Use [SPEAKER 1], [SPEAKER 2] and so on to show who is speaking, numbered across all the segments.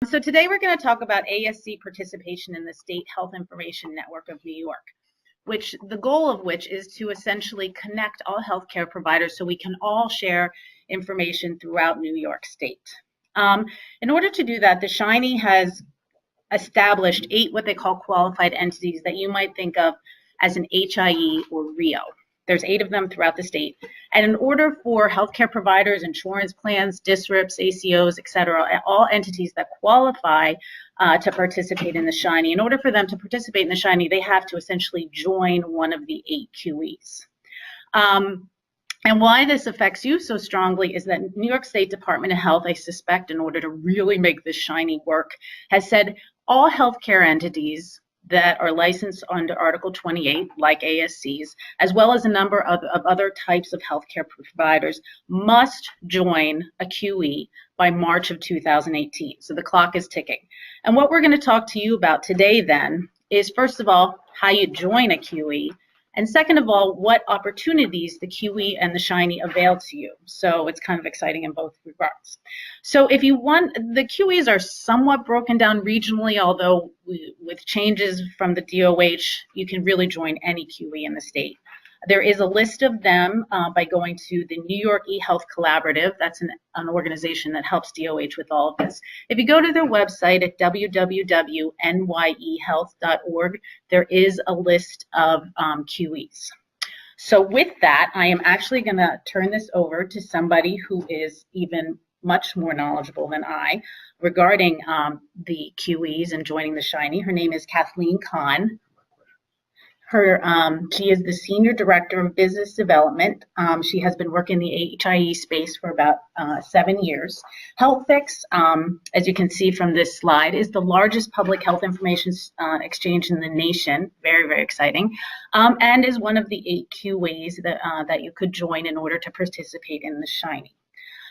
[SPEAKER 1] So today we're going to talk about ASC participation in the State Health Information Network of New York, which the goal of which is to essentially connect all healthcare providers so we can all share information throughout New York State. In order to do that, the SHIN-NY has established 8 what they call qualified entities that you might think of as an HIE or RIO. There's 8 of them throughout the state. And in order for healthcare providers, insurance plans, DSRIPs, ACOs, et cetera, all entities that qualify to participate in the SHIN-NY, in order for them to participate in the SHIN-NY, they have to essentially join one of the 8 QEs. And why this affects you so strongly is that New York State Department of Health, I suspect, in order to really make this SHIN-NY work, has said all healthcare entities that are licensed under Article 28, like ASCs, as well as a number of other types of healthcare providers, must join a QE by March of 2018. So the clock is ticking. And what we're going to talk to you about today then is, first of all, how you join a QE, and second of all, what opportunities the QE and the SHIN-NY avail to you. So it's kind of exciting in both regards. So if you want, the QEs are somewhat broken down regionally, although with changes from the DOH, you can really join any QE in the state. There is a list of them by going to the New York eHealth Collaborative. That's an organization that helps DOH with all of this. If you go to their website at www.nyehealth.org, there is a list of QEs. So with that, I am actually going to turn this over to somebody who is even much more knowledgeable than I regarding the QEs and joining the SHIN-NY. Her name is Kathleen Kahn. She is the Senior Director of Business Development. She has been working in the HIE space for about 7 years. HealthFix, as you can see from this slide, is the largest public health information exchange in the nation. Very, very exciting. And is one of the 8 QEs that you could join in order to participate in the SHIN-NY.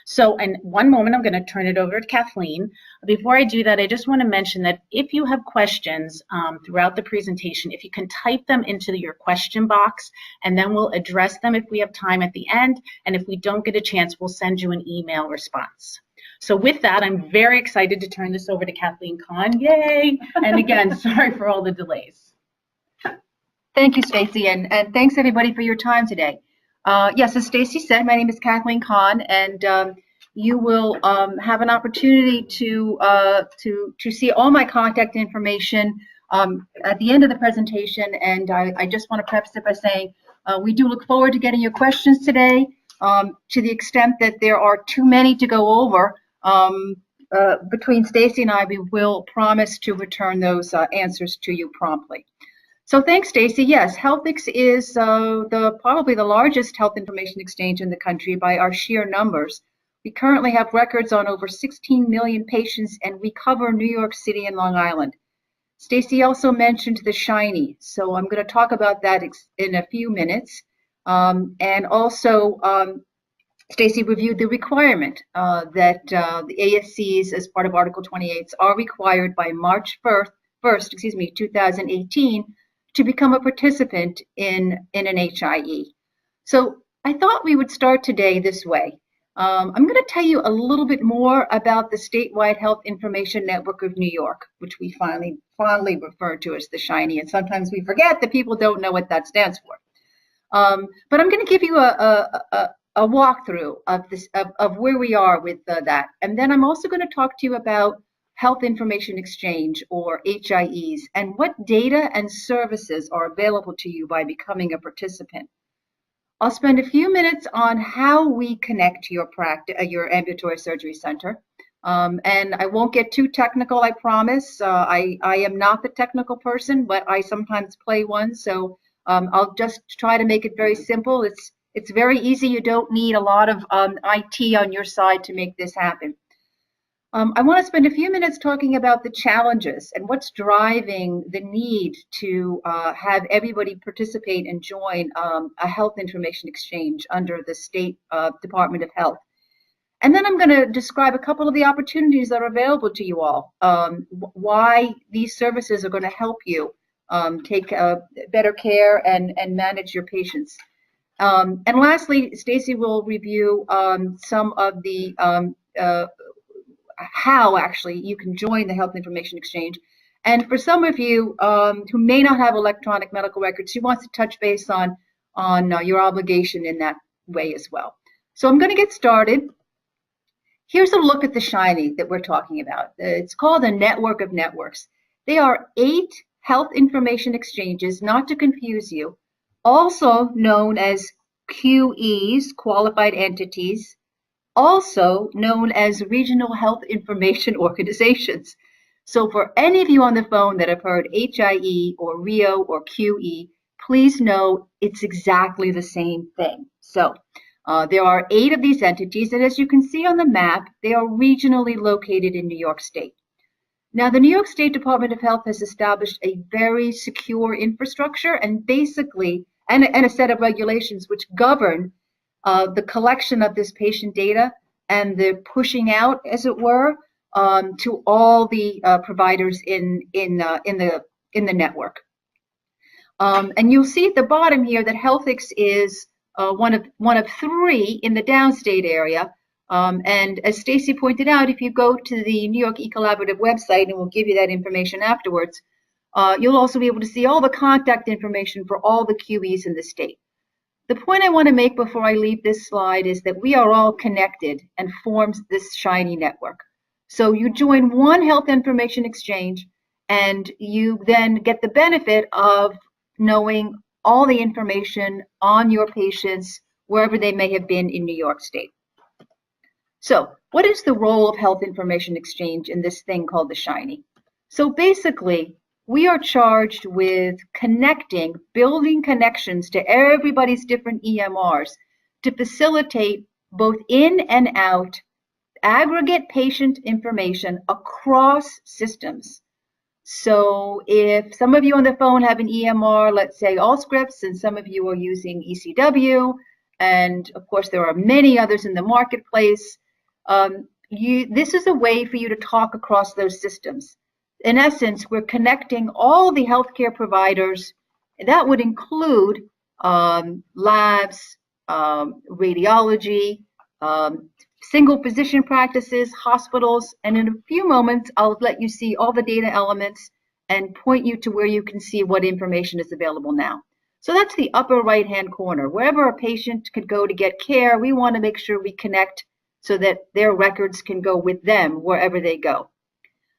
[SPEAKER 1] So in one moment, I'm going to turn it over to Kathleen. Before I do that, I just want to mention that if you have questions throughout the presentation, if you can type them into your question box, and then we'll address them if we have time at the end. And if we don't get a chance, we'll send you an email response. So with that, I'm very excited to turn this over to Kathleen Kahn. Yay! And again, sorry for all the delays.
[SPEAKER 2] Thank you, Stacy, and thanks everybody for your time today. Yes, as Stacy said, my name is Kathleen Kahn, and you will have an opportunity to see all my contact information at the end of the presentation. And I just want to preface it by saying we do look forward to getting your questions today. To the extent that there are too many to go over, between Stacy and I, we will promise to return those answers to you promptly. So thanks, Stacy. Yes, HealthFix is probably the largest health information exchange in the country by our sheer numbers. We currently have records on over 16 million patients, and we cover New York City and Long Island. Stacy also mentioned the SHIN-NY, so I'm going to talk about that in a few minutes. And also, Stacy reviewed the requirement that the ASCs, as part of Article 28, are required by March 1st, 2018, to become a participant in an HIE. So I thought we would start today this way. I'm going to tell you a little bit more about the Statewide Health Information Network of New York, which we fondly refer to as the SHIN-NY, and sometimes we forget that people don't know what that stands for. But I'm going to give you a walkthrough of where we are with that. And then I'm also going to talk to you about Health Information Exchange, or HIEs, and what data and services are available to you by becoming a participant. I'll spend a few minutes on how we connect to your ambulatory surgery center. And I won't get too technical, I promise. I am not the technical person, but I sometimes play one. So I'll just try to make it very simple. It's very easy. You don't need a lot of IT on your side to make this happen. I want to spend a few minutes talking about the challenges and what's driving the need to have everybody participate and join a health information exchange under the State Department of Health. And then I'm going to describe a couple of the opportunities that are available to you all, why these services are going to help you take better care and manage your patients. And lastly, Stacy will review some of the how actually you can join the Health Information Exchange. And for some of you who may not have electronic medical records, she wants to touch base on your obligation in that way as well. So I'm going to get started. Here's a look at the SHIN-NY that we're talking about. It's called a network of networks. They are 8 health information exchanges, not to confuse you, also known as QEs, qualified entities, also known as regional health information organizations. So for any of you on the phone that have heard HIE or RIO or QE, please know it's exactly the same thing. So there are 8 of these entities, and as you can see on the map, they are regionally located in New York State. Now, the New York State Department of Health has established a very secure infrastructure and basically, and a set of regulations which govern the collection of this patient data and the pushing out, as it were, to all the providers in the network. And you'll see at the bottom here that HealthX is one of 3 in the downstate area. And as Stacy pointed out, if you go to the New York eCollaborative website, and we'll give you that information afterwards, you'll also be able to see all the contact information for all the QEs in the state. The point I want to make before I leave this slide is that we are all connected and forms this SHIN-NY network. So you join one health information exchange, and you then get the benefit of knowing all the information on your patients wherever they may have been in New York State. So what is the role of Health Information Exchange in this thing called the SHIN-NY? So basically, we are charged with connecting, building connections to everybody's different EMRs to facilitate both in and out aggregate patient information across systems. So if some of you on the phone have an EMR, let's say Allscripts, and some of you are using ECW, and of course there are many others in the marketplace, this is a way for you to talk across those systems. In essence, we're connecting all the healthcare providers. That would include labs, radiology, single physician practices, hospitals, and in a few moments, I'll let you see all the data elements and point you to where you can see what information is available now. So that's the upper right-hand corner. Wherever a patient could go to get care, we want to make sure we connect so that their records can go with them wherever they go.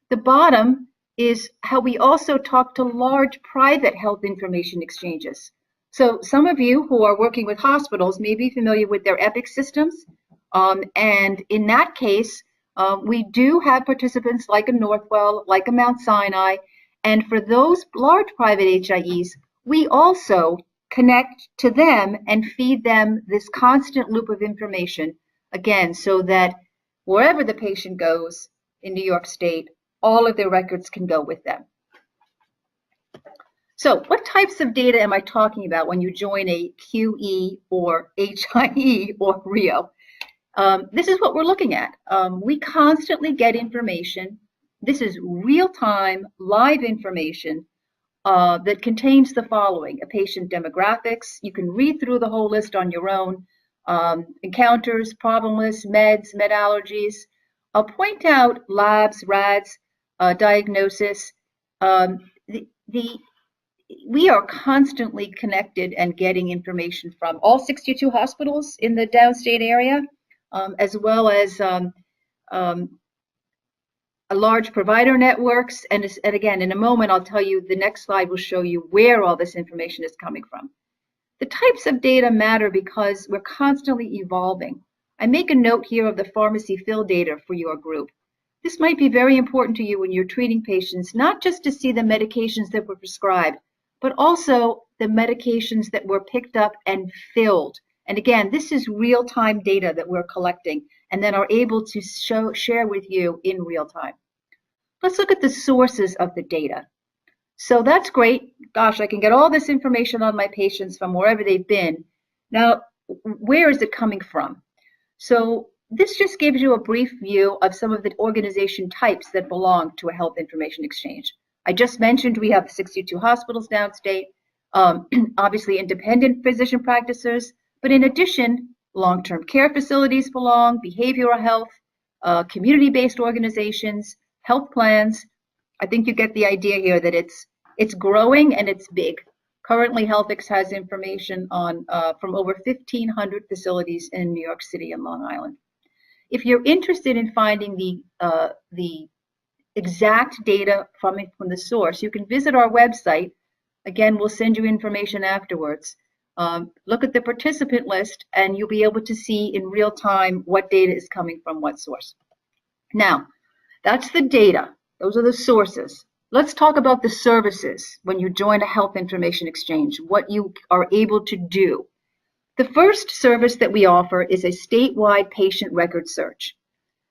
[SPEAKER 2] The bottom is how we also talk to large private health information exchanges. So some of you who are working with hospitals may be familiar with their Epic systems. And in that case, we do have participants like a Northwell, like a Mount Sinai. And for those large private HIEs, we also connect to them and feed them this constant loop of information, again, so that wherever the patient goes in New York State, all of their records can go with them. So what types of data am I talking about when you join a QE or HIE or RIO? This is what we're looking at. We constantly get information. This is real-time, live information that contains the following: a patient demographics. You can read through the whole list on your own. Encounters, problem lists, meds, med allergies. I'll point out labs, RADs, diagnosis. We are constantly connected and getting information from all 62 hospitals in the downstate area, as well as a large provider networks. And again, in a moment, I'll tell you, the next slide will show you where all this information is coming from. The types of data matter because we're constantly evolving. I make a note here of the pharmacy fill data for your group. This might be very important to you when you're treating patients, not just to see the medications that were prescribed, but also the medications that were picked up and filled. And again, this is real-time data that we're collecting and then are able to share with you in real time. Let's look at the sources of the data. So that's great. Gosh, I can get all this information on my patients from wherever they've been. Now, where is it coming from? So this just gives you a brief view of some of the organization types that belong to a health information exchange. I just mentioned we have 62 hospitals downstate, obviously independent physician practices, but in addition, long-term care facilities belong, behavioral health, community-based organizations, health plans. I think you get the idea here that it's growing and it's big. Currently, HealthX has information on from over 1,500 facilities in New York City and Long Island. If you're interested in finding the exact data from the source, you can visit our website. Again, we'll send you information afterwards. Look at the participant list, and you'll be able to see in real time what data is coming from what source. Now, that's the data. Those are the sources. Let's talk about the services when you join a health information exchange, what you are able to do. The first service that we offer is a statewide patient record search.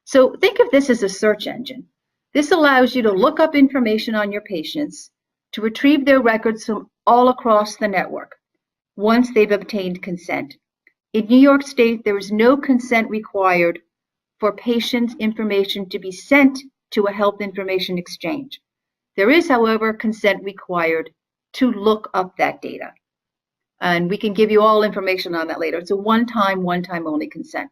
[SPEAKER 2] So think of this as a search engine. This allows you to look up information on your patients, to retrieve their records from all across the network once they've obtained consent. In New York State, there is no consent required for patient information to be sent to a health information exchange. There is, however, consent required to look up that data. And we can give you all information on that later. It's a one-time only consent.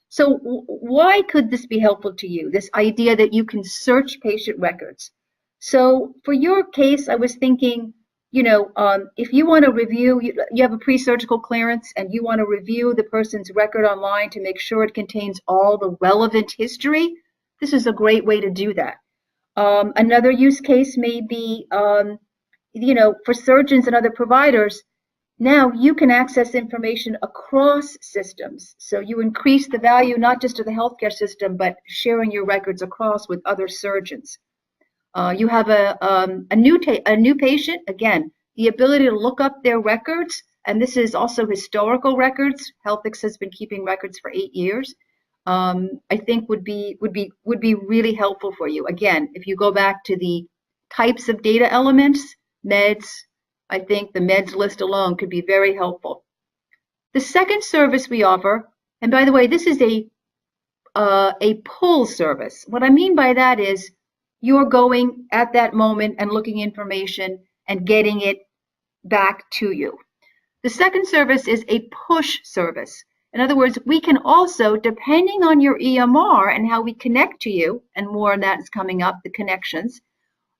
[SPEAKER 2] So why could this be helpful to you, this idea that you can search patient records? So for your case, I was thinking, if you want to review, you have a pre-surgical clearance and you want to review the person's record online to make sure it contains all the relevant history, this is a great way to do that. Another use case may be, for surgeons and other providers, now you can access information across systems. So you increase the value not just of the healthcare system, but sharing your records across with other surgeons. You have a new patient, again, the ability to look up their records, and this is also historical records. HealthX has been keeping records for 8 years. I think would be really helpful for you. Again, if you go back to the types of data elements, meds, I think the meds list alone could be very helpful. The second service we offer, and by the way, this is a pull service. What I mean by that is you're going at that moment and looking information and getting it back to you. The second service is a push service. In other words, we can also, depending on your EMR and how we connect to you, and more on that is coming up, the connections,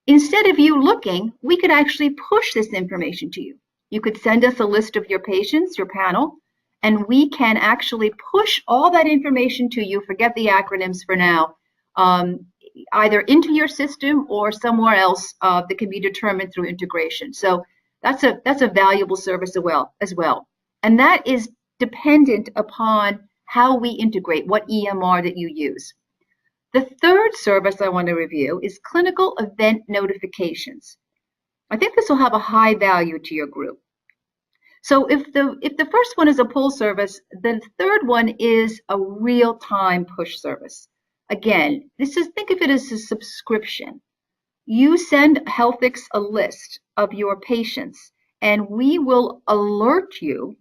[SPEAKER 2] instead of you looking, we could actually push this information to you. You could send us a list of your patients, your panel, and we can actually push all that information to you, forget the acronyms for now, either into your system or somewhere else that can be determined through integration. So that's a valuable service as well. And that is dependent upon how we integrate, what EMR that you use. The third service I want to review is clinical event notifications. I think this will have a high value to your group. So if the first one is a pull service, the third one is a real-time push service. Again, think of it as a subscription. You send HealthX a list of your patients, and we will alert you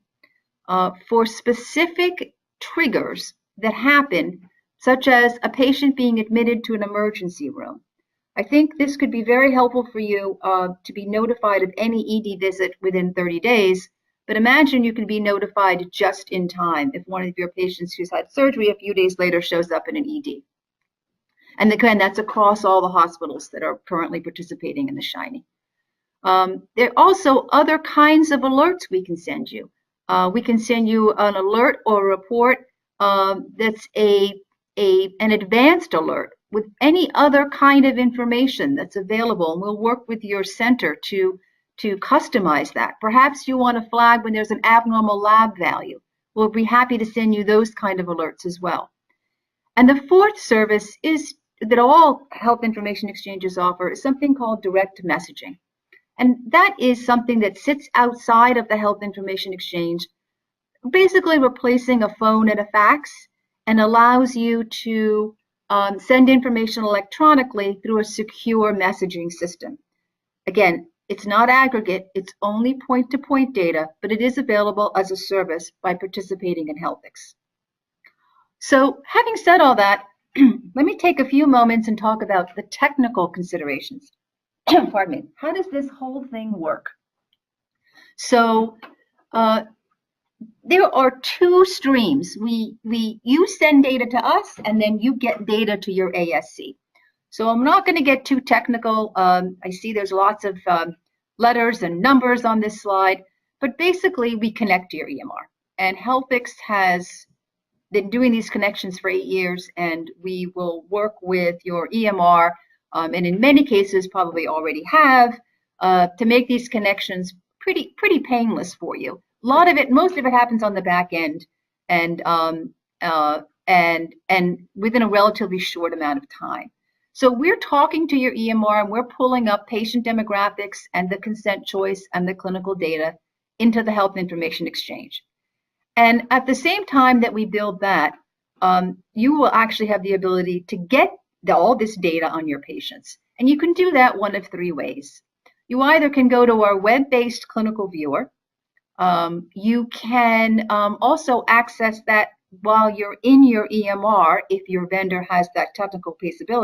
[SPEAKER 2] for specific triggers that happen, such as a patient being admitted to an emergency room. I think this could be very helpful for you to be notified of any ED visit within 30 days, but imagine you can be notified just in time if one of your patients who's had surgery a few days later shows up in an ED. And again, that's across all the hospitals that are currently participating in the SHIN-NY. There are also other kinds of alerts we can send you. We can send you an alert or a report that's an advanced alert with any other kind of information that's available. And we'll work with your center to customize that. Perhaps you want to flag when there's an abnormal lab value. We'll be happy to send you those kind of alerts as well. And the fourth service is that all health information exchanges offer is something called direct messaging. And that is something that sits outside of the health information exchange, basically replacing a phone and a fax, and allows you to send information electronically through a secure messaging system. Again, it's not aggregate, it's only point-to-point data, but it is available as a service by participating in HealthX. So having said all that, let me take a few moments and talk about the technical considerations. Pardon me. How does this whole thing work? So there are two streams. You send data to us, and then you get data to your ASC. So I'm not going to get too technical. I see there's lots of letters and numbers on this slide, but basically we connect to your EMR. And HealthX has been doing these connections for 8 years, and we will work with your EMR, and in many cases probably already have, to make these connections pretty painless for you. Most of it happens on the back end, and within a relatively short amount of time. So we're talking to your EMR, and we're pulling up patient demographics and the consent choice and the clinical data into the health information exchange. And at the same time that we build that, you will actually have the ability to get all this data on your patients. And you can do that one of three ways. You either can go to our web-based clinical viewer. You can also access that while you're in your EMR if your vendor has that technical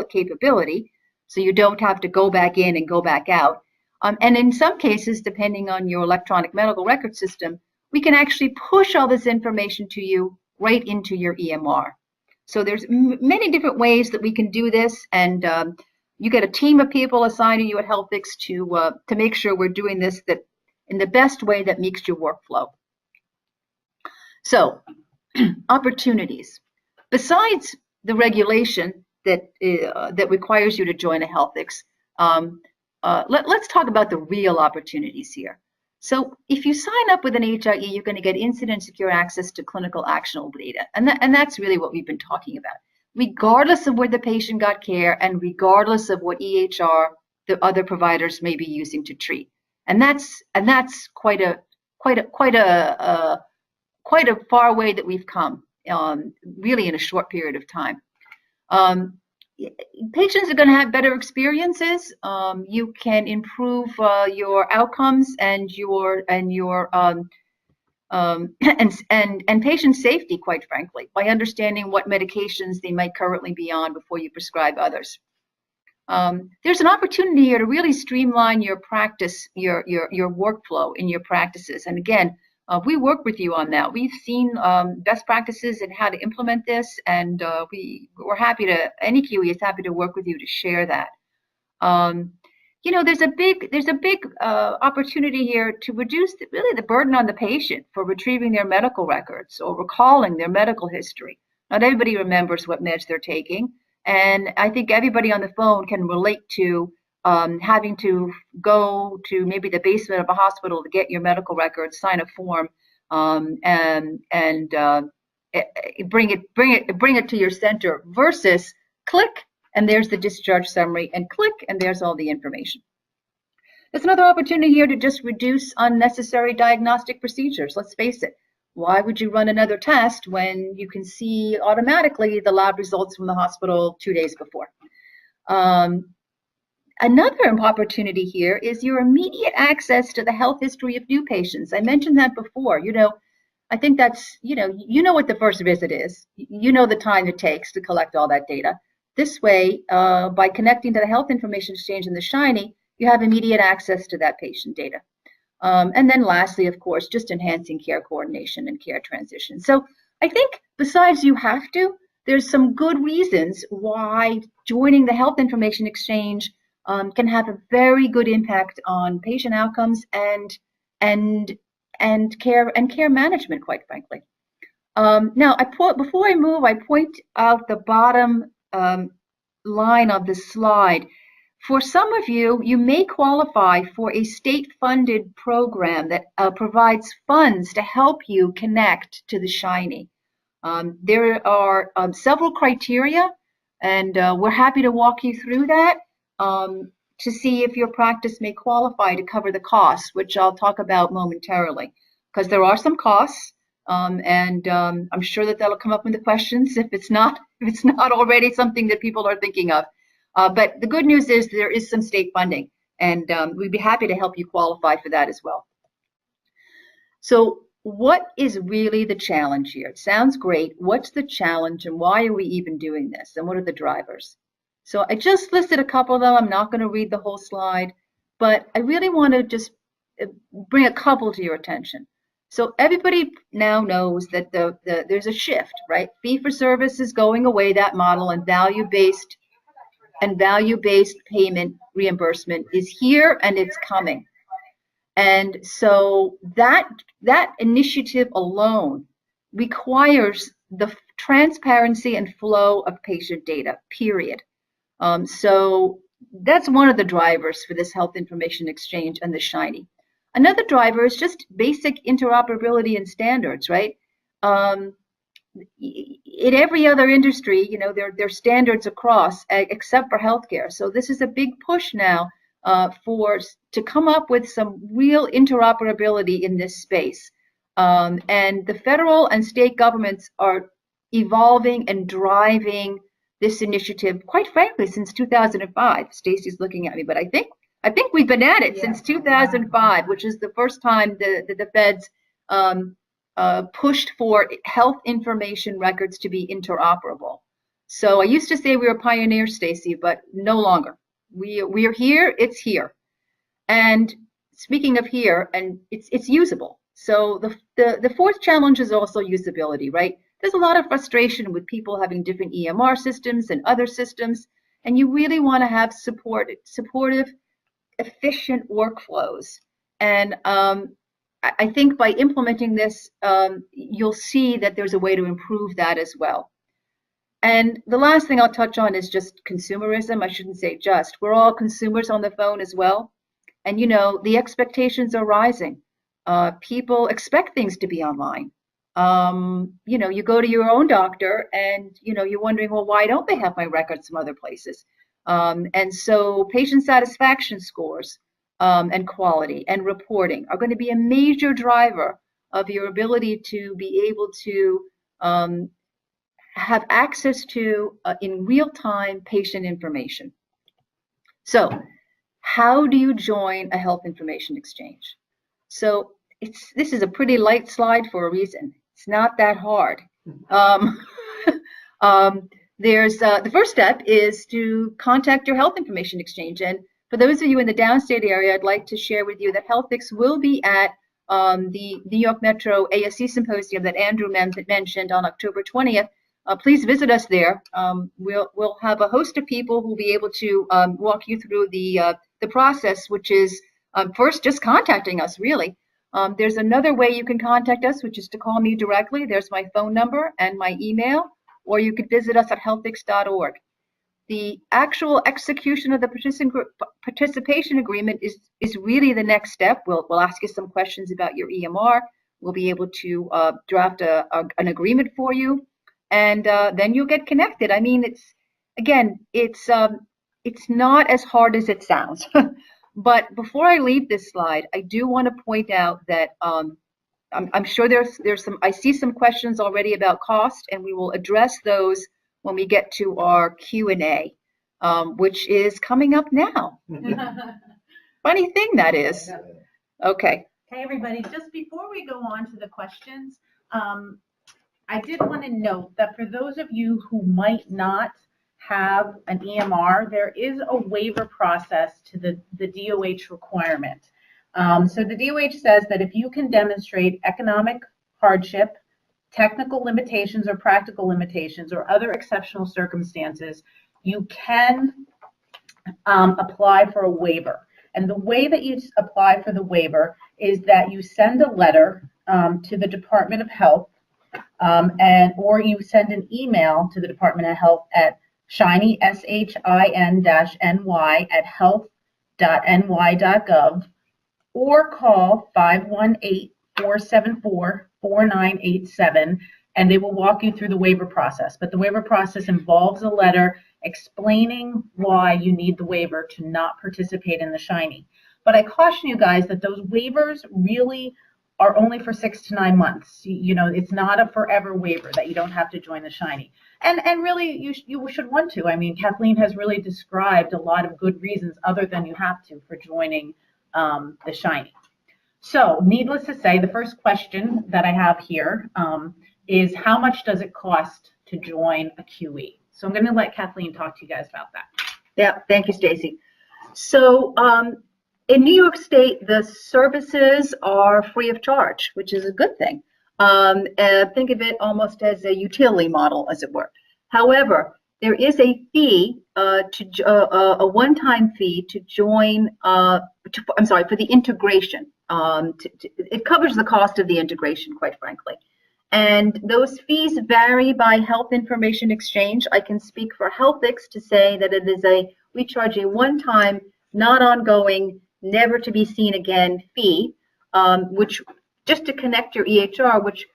[SPEAKER 2] capability, so you don't have to go back in and go back out. And in some cases, depending on your electronic medical record system, we can actually push all this information to you right into your EMR. So there's many different ways that we can do this, and you get a team of people assigned to you at HealthX to make sure we're doing this in the best way that meets your workflow. So, opportunities. Besides the regulation that requires you to join a HealthX, let's talk about the real opportunities here. So if you sign up with an HIE, you're going to get incident secure access to clinical actionable data. And that's really what we've been talking about. Regardless of where the patient got care and regardless of what EHR the other providers may be using to treat. And that's quite a far way that we've come, really in a short period of time. Patients are going to have better experiences. You can improve your outcomes and patient safety, quite frankly, by understanding what medications they might currently be on before you prescribe others. There's an opportunity here to really streamline your practice, your workflow in your practices. And again, we work with you on that. We've seen best practices and how to implement this, and we're happy to. Any QE is happy to work with you to share that. There's a big opportunity here to reduce really the burden on the patient for retrieving their medical records or recalling their medical history. Not everybody remembers what meds they're taking, and I think everybody on the phone can relate to having to go to maybe the basement of a hospital to get your medical records, sign a form, and bring it to your center versus click and there's the discharge summary, and click and there's all the information. There's another opportunity here to just reduce unnecessary diagnostic procedures. Let's face it. Why would you run another test when you can see automatically the lab results from the hospital 2 days before? Another opportunity here is your immediate access to the health history of new patients. I mentioned that before. I think that's, what the first visit is. You know the time it takes to collect all that data. This way, by connecting to the Health Information Exchange and the SHIN-NY, you have immediate access to that patient data. And then lastly, of course, just enhancing care coordination and care transition. So I think besides you have to, there's some good reasons why joining the Health Information Exchange can have a very good impact on patient outcomes and care management, quite frankly. Now, before I move, I point out the bottom line of the slide. For some of you, you may qualify for a state-funded program that provides funds to help you connect to the SHIN-NY. There are several criteria, and we're happy to walk you through that to see if your practice may qualify to cover the costs, which I'll talk about momentarily, because there are some costs, and I'm sure that that'll come up in the questions if it's not already something that people are thinking of. But the good news is there is some state funding, and we'd be happy to help you qualify for that as well. So what is really the challenge here? It sounds great. What's the challenge, and why are we even doing this, and what are the drivers? So I just listed a couple of them. I'm not going to read the whole slide, but I really want to just bring a couple to your attention. So everybody now knows that there's a shift, right? Fee for service is going away, that model, and value-based payment reimbursement is here and it's coming. And so that initiative alone requires the transparency and flow of patient data, period. So that's one of the drivers for this health information exchange and the SHIN-NY. Another driver is just basic interoperability and standards, right? In every other industry, you know, there are standards across, except for healthcare. So this is a big push now to come up with some real interoperability in this space. And the federal and state governments are evolving and driving this initiative, quite frankly, since 2005. Stacy's looking at me, but I think we've been at it since 2005, which is the first time the feds pushed for health information records to be interoperable. So I used to say we were pioneers, Stacy, but no longer. We are here. It's here. And speaking of here, and it's usable. So the fourth challenge is also usability, right? There's a lot of frustration with people having different EMR systems and other systems, and you really want to have supportive, efficient workflows. And I think by implementing this, you'll see that there's a way to improve that as well. And the last thing I'll touch on is just consumerism. I shouldn't say just. We're all consumers on the phone as well. And, you know, the expectations are rising. People expect things to be online. You know, you go to your own doctor and, you know, you're wondering, well, why don't they have my records from other places? And so patient satisfaction scores and quality and reporting are going to be a major driver of your ability to be able to have access to in real time patient information. So how do you join a health information exchange? So this is a pretty light slide for a reason. It's not that hard. There's the first step is to contact your health information exchange. And for those of you in the downstate area, I'd like to share with you that HealthX will be at the New York Metro ASC Symposium that Andrew mentioned on October 20th. Please visit us there. We'll have a host of people who will be able to walk you through the process, which is first just contacting us, really. There's another way you can contact us, which is to call me directly. There's my phone number and my email, or you could visit us at healthx.org. The actual execution of the participation agreement is really the next step. We'll ask you some questions about your EMR. We'll be able to draft an agreement for you, and then you'll get connected. I mean, it's not as hard as it sounds. But before I leave this slide, I do want to point out that I'm sure there's some. I see some questions already about cost, and we will address those when we get to our Q&A, which is coming up now. Funny thing that is. Okay.
[SPEAKER 1] Okay, everybody, just before we go on to the questions, I did want to note that for those of you who might not have an EMR, there is a waiver process to the DOH requirement. So the DOH says that if you can demonstrate economic hardship, technical limitations or practical limitations or other exceptional circumstances, you can apply for a waiver. And the way that you apply for the waiver is that you send a letter to the Department of Health or you send an email to the Department of Health at SHIN-NY, SHIN-NY at health.ny.gov, or call 518-474-4987, and they will walk you through the waiver process. But the waiver process involves a letter explaining why you need the waiver to not participate in the SHIN-NY. But I caution you guys that those waivers really are only for 6 to 9 months. You know, it's not a forever waiver that you don't have to join the SHIN-NY. And really, you should want to. I mean, Kathleen has really described a lot of good reasons other than you have to for joining the SHIN-NY. So needless to say, the first question that I have here is how much does it cost to join a QE? So I'm going to let Kathleen talk to you guys about that.
[SPEAKER 2] Yeah, thank you, Stacy. So In New York State, the services are free of charge, which is a good thing. Think of it almost as a utility model, as it were. However, there is a fee a one-time fee to join. I'm sorry, for the integration. It covers the cost of the integration, quite frankly. And those fees vary by health information exchange. I can speak for HealthX to say that we charge a one-time, not ongoing, never to be seen again fee, which just to connect your EHR, which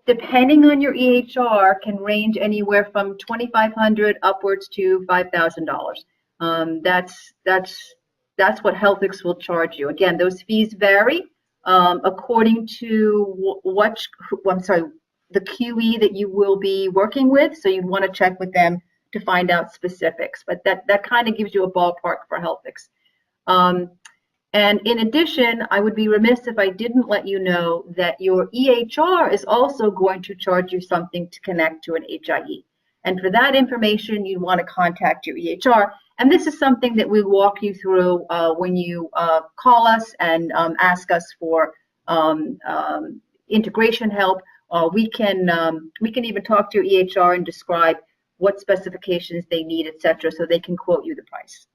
[SPEAKER 2] depending on your EHR can range anywhere from $2,500 upwards to $5,000. That's what HealthX will charge you. Again, those fees vary according to the QE that you will be working with. So you'd want to check with them to find out specifics. But that kind of gives you a ballpark for HealthX. And in addition, I would be remiss if I didn't let you know that your EHR is also going to charge you something to connect to an HIE. And for that information, you want to contact your EHR. And this is something that we walk you through when you call us and ask us for integration help. We can even talk to your EHR and describe what specifications they need, et cetera, so they can quote you the price.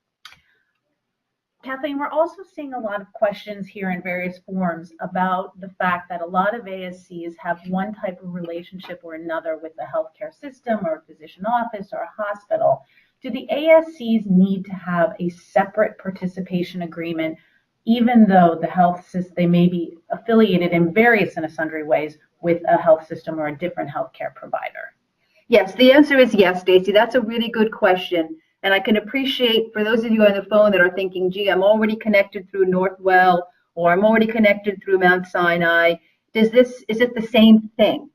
[SPEAKER 1] Kathleen, we're also seeing a lot of questions here in various forums about the fact that a lot of ASCs have one type of relationship or another with the healthcare system or a physician office or a hospital. Do the ASCs need to have a separate participation agreement, even though the health system, they may be affiliated in various and sundry ways with a health system or a different healthcare provider?
[SPEAKER 2] Yes, the answer is yes, Stacy. That's a really good question. And I can appreciate for those of you on the phone that are thinking, gee, I'm already connected through Northwell, or I'm already connected through Mount Sinai. Is it the same thing?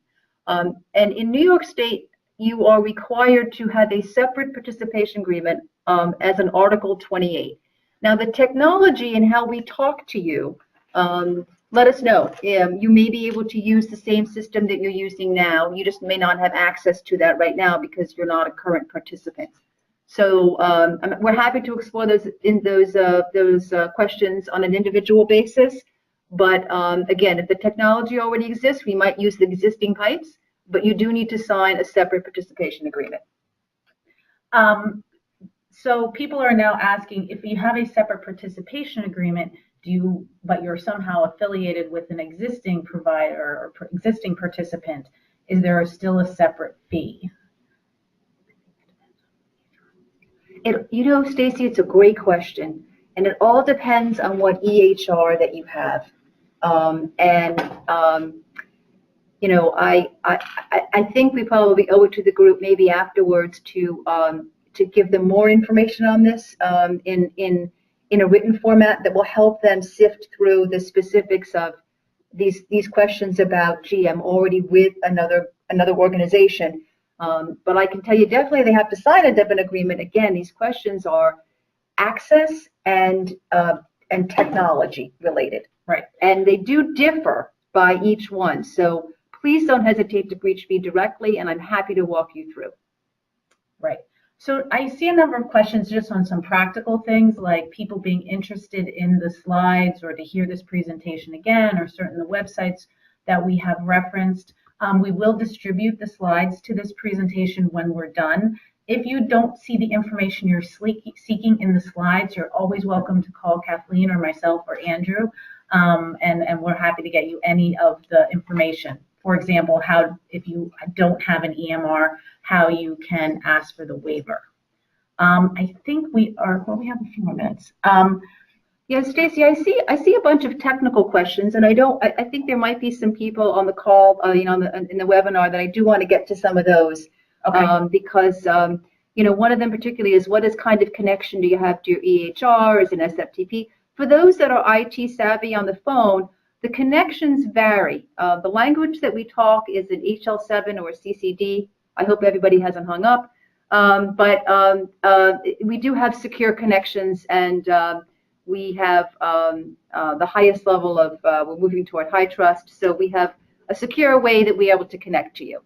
[SPEAKER 2] And in New York State, you are required to have a separate participation agreement as an Article 28. Now, the technology and how we talk to you, let us know. You may be able to use the same system that you're using now. You just may not have access to that right now because you're not a current participant. So we're happy to explore those questions on an individual basis. But again, if the technology already exists, we might use the existing pipes, but you do need to sign a separate participation agreement.
[SPEAKER 1] So people are now asking, if you have a separate participation agreement, but you're somehow affiliated with an existing provider or existing participant, is there still a separate fee?
[SPEAKER 2] Stacy, it's a great question, and it all depends on what EHR that you have. I think we probably owe it to the group maybe afterwards to give them more information on this in a written format that will help them sift through the specifics of these questions about, gee, I'm already with another organization. But I can tell you definitely they have to sign a debit agreement. Again, these questions are access and technology related.
[SPEAKER 1] Right.
[SPEAKER 2] And they do differ by each one. So please don't hesitate to reach me directly, and I'm happy to walk you through.
[SPEAKER 1] Right. So I see a number of questions just on some practical things, like people being interested in the slides or to hear this presentation again, or certain the websites that we have referenced. We will distribute the slides to this presentation when we're done. If you don't see the information you're seeking in the slides, you're always welcome to call Kathleen or myself or Andrew, and we're happy to get you any of the information. For example, if you don't have an EMR, how you can ask for the waiver. I think we have a few more minutes.
[SPEAKER 2] Yeah, Stacy, I see a bunch of technical questions, and I think there might be some people on the call, in the webinar that I do want to get to some of those. Okay. Because one of them particularly is, what is kind of connection do you have to your EHR? Is it SFTP? For those that are IT savvy on the phone, the connections vary. The language that we talk is an HL7 or CCD. I hope everybody hasn't hung up. But we do have secure connections, and we have the highest level of, we're moving toward high trust. So we have a secure way that we're able to connect to you.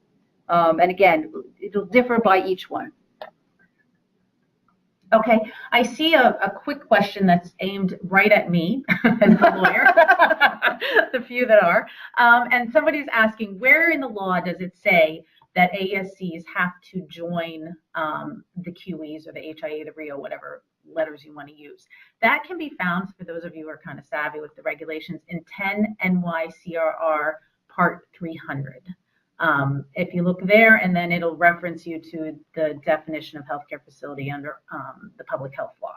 [SPEAKER 2] And again, it'll differ by each one.
[SPEAKER 1] Okay, I see a quick question that's aimed right at me as the lawyer, the few that are. And somebody's asking, where in the law does it say that ASCs have to join the QEs or the HIA, the RIO, whatever letters you want to use? That can be found, for those of you who are kind of savvy with the regulations, in 10 NYCRR Part 300. If you look there, and then it'll reference you to the definition of healthcare facility under the public health law.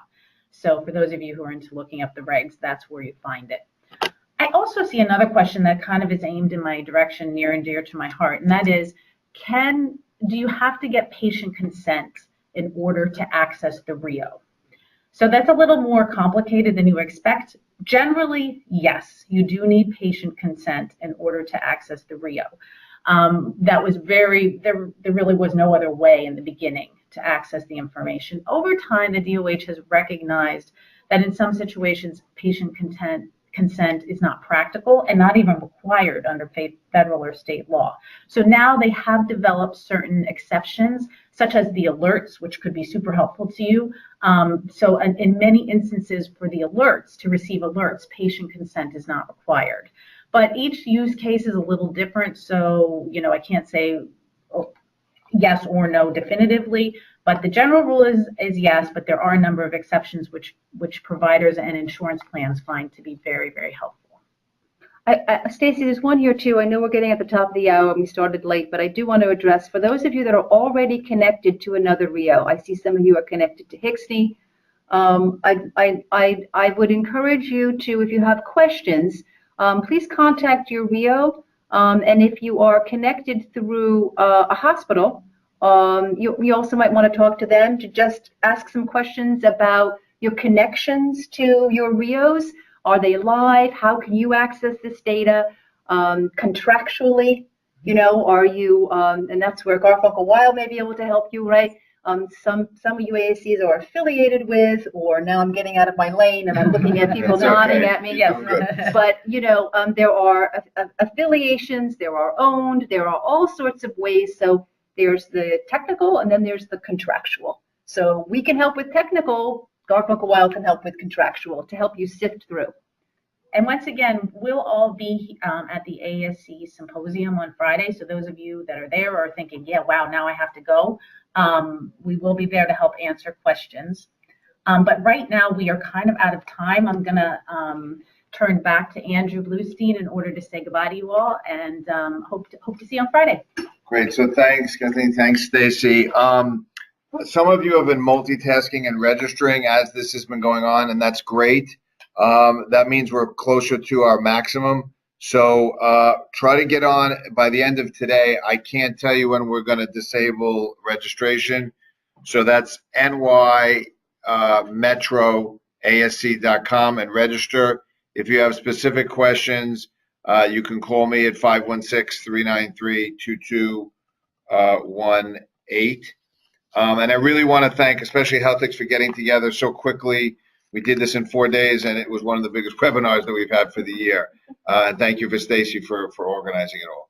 [SPEAKER 1] So for those of you who are into looking up the regs, that's where you find it. I also see another question that kind of is aimed in my direction, near and dear to my heart, and that is, do you have to get patient consent in order to access the RIO? So that's a little more complicated than you expect. Generally, yes, you do need patient consent in order to access the RIO. That was there really was no other way in the beginning to access the information. Over time, the DOH has recognized that in some situations, patient consent is not practical and not even required under federal or state law. So now they have developed certain exceptions, such as the alerts, which could be super helpful to you. So in many instances for the alerts, to receive alerts, patient consent is not required. But each use case is a little different, so I can't say yes or no definitively. But the general rule is yes, but there are a number of exceptions which providers and insurance plans find to be very, very helpful.
[SPEAKER 2] Stacey, there's one here too. I know we're getting at the top of the hour and we started late, but I do want to address, for those of you that are already connected to another RIO, I see some of you are connected to HCSC. I would encourage you to, if you have questions, please contact your RIO. And if you are connected through a hospital, you also might want to talk to them to just ask some questions about your connections to your RIOs. Are they live? How can you access this data? Contractually, are you, and that's where Garfunkel Wild may be able to help you, right? Some of you ASCs are affiliated with, or now I'm getting out of my lane and I'm looking at people nodding at me. Yes. But, there are affiliations, there are owned, there are all sorts of ways. So there's the technical and then there's the contractual. So we can help with technical. Garfunkel Wild can help with contractual to help you sift through.
[SPEAKER 1] And once again, we'll all be at the ASC symposium on Friday. So those of you that are there are thinking, yeah, wow, now I have to go. We will be there to help answer questions. But right now we are kind of out of time. I'm going to turn back to Andrew Bluestein in order to say goodbye to you all, and hope to see you on Friday.
[SPEAKER 3] Great. So thanks, Kathleen. Thanks, Stacey. Some of you have been multitasking and registering as this has been going on, and that's great. That means we're closer to our maximum. So try to get on by the end of today. I can't tell you when we're going to disable registration. So that's nymetroasc.com and register. If you have specific questions, you can call me at 516-393-2218. And I really want to thank especially HealthX for getting together so quickly. We did this in 4 days, and it was one of the biggest webinars that we've had for the year. And thank you for Stacey for organizing it all.